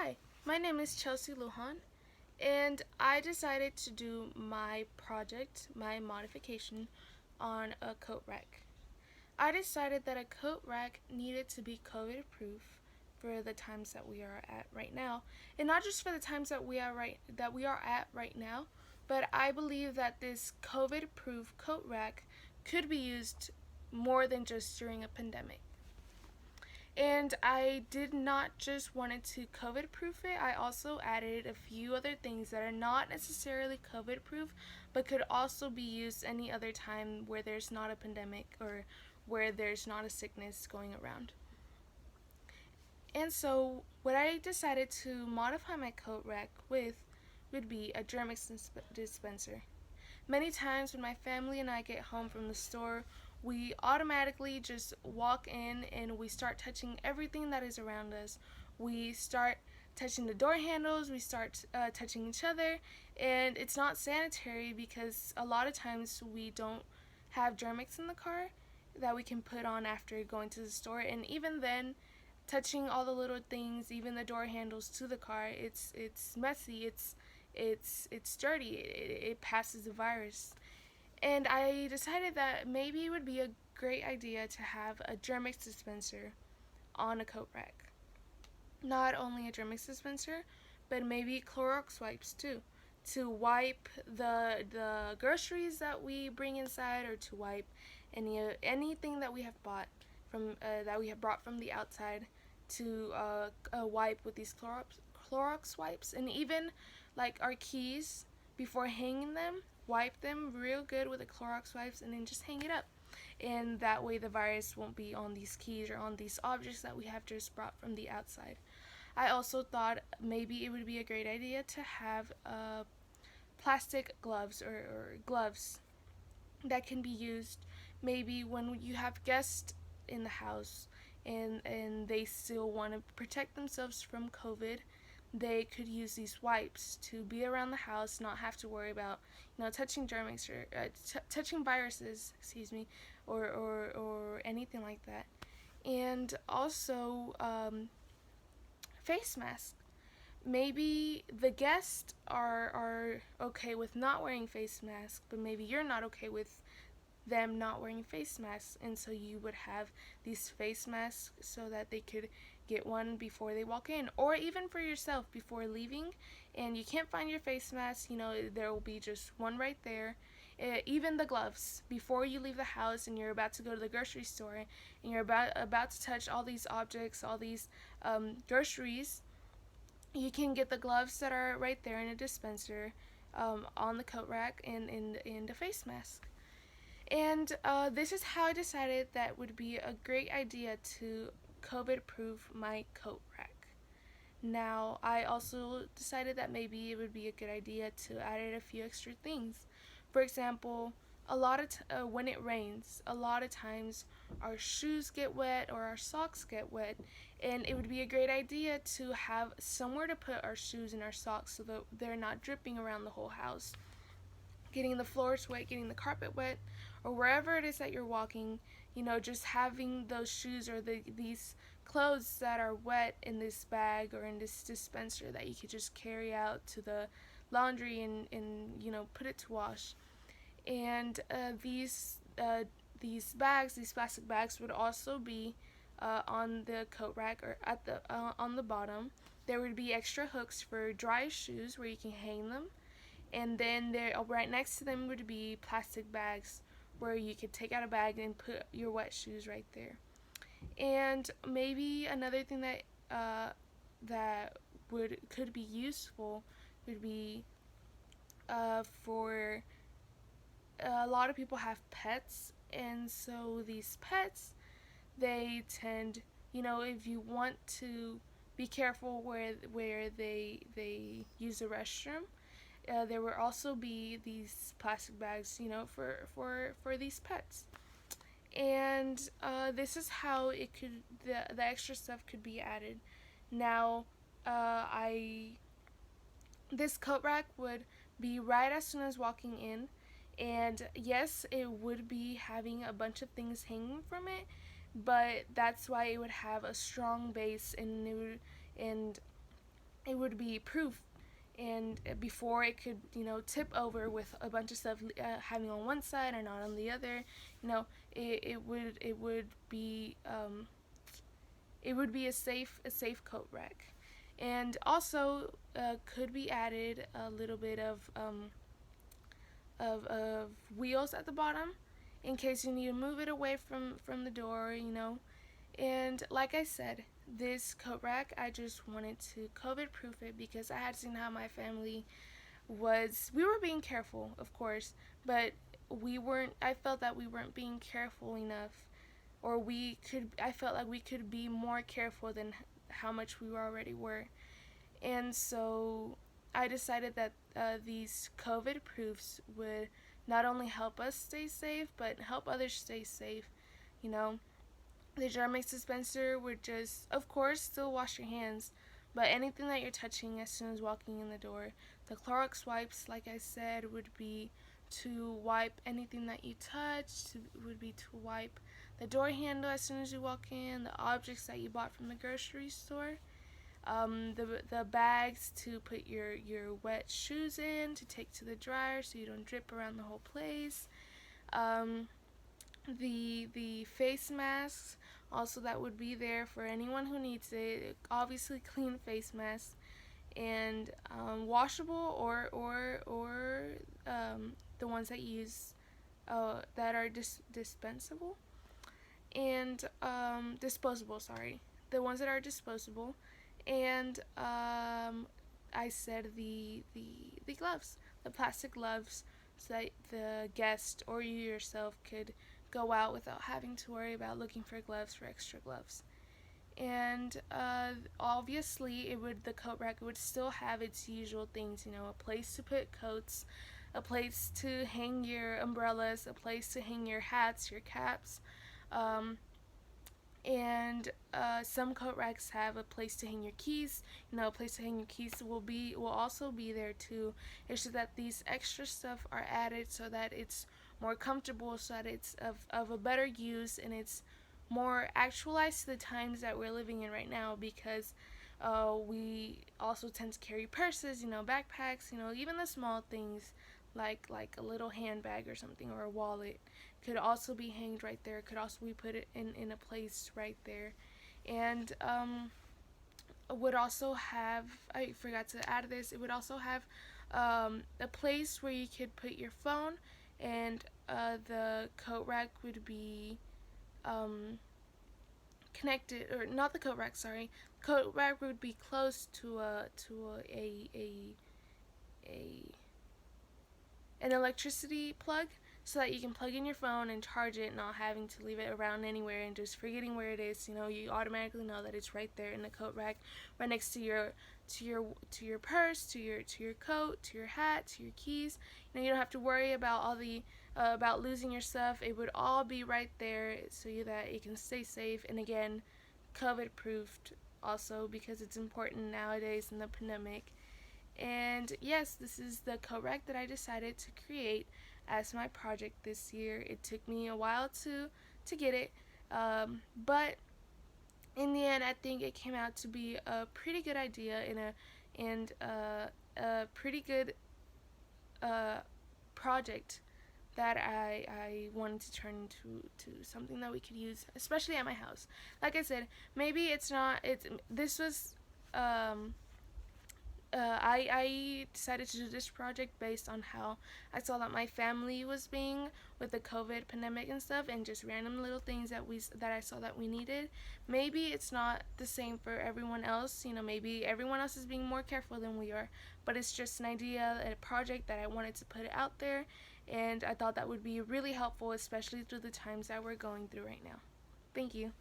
Hi, my name is Chelsea Lujan, and I decided to do my project, my modification, on a coat rack. I decided that a coat rack needed to be COVID proof for the times that we are at right now, and not just for the times that we are at right now, but I believe that this COVID proof coat rack could be used more than just during a pandemic. And I did not just wanted to COVID proof it, I also added a few other things that are not necessarily COVID proof but could also be used any other time where there's not a pandemic or where there's not a sickness going around. And so, what I decided to modify my coat rack with would be a Germix dispenser. Many times when my family and I get home from the store, we automatically just walk in and we start touching everything that is around us. We start touching the door handles, we start touching each other, and it's not sanitary because a lot of times we don't have Germix in the car that we can put on after going to the store, and even then, touching all the little things, even the door handles to the car, it's messy, it's dirty, it passes the virus. And I decided that maybe it would be a great idea to have a Germix dispenser on a coat rack. Not only a Germix dispenser, but maybe Clorox wipes too, to wipe the groceries that we bring inside, or to wipe anything that we have bought from that we have brought from the outside, to wipe with these Clorox wipes. And even like our keys, before hanging them, wipe them real good with the Clorox wipes and then just hang it up. And that way the virus won't be on these keys or on these objects that we have just brought from the outside. I also thought maybe it would be a great idea to have plastic gloves, or gloves that can be used maybe when you have guests in the house, and they still want to protect themselves from COVID. They could use these wipes to be around the house, not have to worry about touching germs, or touching viruses, excuse me, or anything like that. And also face masks. Maybe the guests are okay with not wearing face masks, but maybe you're not okay with them not wearing face masks, and so you would have these face masks so that they could get one before they walk in, or even for yourself before leaving, and you can't find your face mask, there will be just one right there. Even the gloves, before you leave the house and you're about to go to the grocery store and you're about to touch all these objects, all these groceries, you can get the gloves that are right there in a dispenser, on the coat rack, and in a face mask. And this is how I decided that would be a great idea to COVID proof my coat rack. Now, I also decided that maybe it would be a good idea to add in a few extra things. For example, when it rains, a lot of times our shoes get wet or our socks get wet, and it would be a great idea to have somewhere to put our shoes and our socks so that they're not dripping around the whole house, getting the floors wet, getting the carpet wet, or wherever it is that you're walking. Just having those shoes or these clothes that are wet in this bag or in this dispenser that you could just carry out to the laundry, and put it to wash. And these bags, these plastic bags, would also be on the coat rack, or at the on the bottom. There would be extra hooks for dry shoes where you can hang them, and then there, right next to them, would be plastic bags where you could take out a bag and put your wet shoes right there. And maybe another thing that could be useful would be for a lot of people have pets, and so these pets, they tend, if you want to be careful where they use the restroom, there will also be these plastic bags, for these pets. And this is how the extra stuff could be added. Now, I this coat rack would be right as soon as walking in, and yes, it would be having a bunch of things hanging from it, but that's why it would have a strong base, and it would be proof, and before it could tip over with a bunch of stuff having on one side and not on the other, it would be a safe coat rack. And also could be added a little bit of wheels at the bottom in case you need to move it away from the door. And like I said, this coat rack, I just wanted to COVID proof it because I had seen how my family we were being careful, of course, but I felt that we weren't being careful enough, or I felt like we could be more careful than how much we already were. And so I decided that these COVID proofs would not only help us stay safe, but help others stay safe. You know, the Germ-X dispenser would just, of course, still wash your hands, but anything that you're touching as soon as walking in the door. The Clorox wipes, like I said, would be to wipe anything that you touch, would be to wipe the door handle as soon as you walk in, the objects that you bought from the grocery store, the bags to put your wet shoes in to take to the dryer so you don't drip around the whole place. The face masks also that would be there for anyone who needs it. Obviously, clean face masks and washable or the ones that use that are dispensable and disposable. Sorry, the ones that are disposable. And I said the gloves, the plastic gloves, so that the guest or you yourself could go out without having to worry about looking for gloves for extra gloves. And obviously, the coat rack would still have its usual things. A place to put coats, a place to hang your umbrellas, a place to hang your hats, your caps. And some coat racks have a place to hang your keys. A place to hang your keys will also be there too. It's just that these extra stuff are added so that it's more comfortable, so that it's of a better use, and it's more actualized to the times that we're living in right now, because we also tend to carry purses, backpacks, even the small things like a little handbag or something, or a wallet could also be hanged right there, could also be put in a place right there. And would also have, I forgot to add this, it would also have a place where you could put your phone, and the coat rack would be connected, or not the coat rack, sorry. Coat rack would be close to an electricity plug, so that you can plug in your phone and charge it, not having to leave it around anywhere and just forgetting where it is. You automatically know that it's right there in the coat rack, right next to your purse, to your coat, to your hat, to your keys. You don't have to worry about all the about losing your stuff. It would all be right there so that it can stay safe, and again, COVID proofed also, because it's important nowadays in the pandemic. And yes, this is the coat rack that I decided to create as my project this year. It took me a while to get it, but in the end, I think it came out to be a pretty good idea and a pretty good project that I wanted to turn into something that we could use, especially at my house. Like I said, maybe it's not. This was. I decided to do this project based on how I saw that my family was being with the COVID pandemic and stuff, and just random little things that I saw that we needed. Maybe it's not the same for everyone else. Maybe everyone else is being more careful than we are, but it's just an idea, a project that I wanted to put out there, and I thought that would be really helpful, especially through the times that we're going through right now. Thank you.